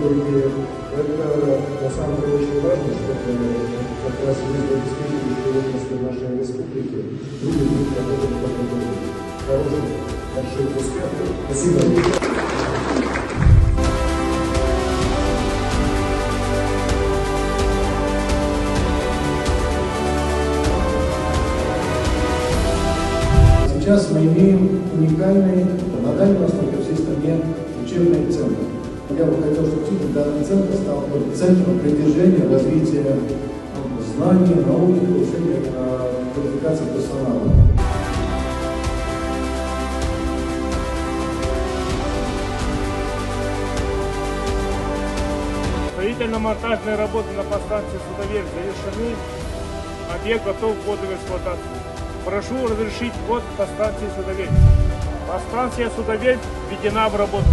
И это на самом деле очень важно, чтобы как раз обеспечили нашей республики люди, которые работают хороших, больших успехов. Спасибо. Сейчас мы имеем уникальный на Дальнем Востоке, в всей стране учебный центр. Я бы хотел, чтобы данный центр стал центром продвижения, развития знаний, науки, повышения квалификации персонала. Строительно-монтажные работы на подстанции Судоверь завершены. Объект готов к вводу в эксплуатацию. Прошу разрешить ввод подстанции Судоверь. Подстанция Судоверь введена в работу.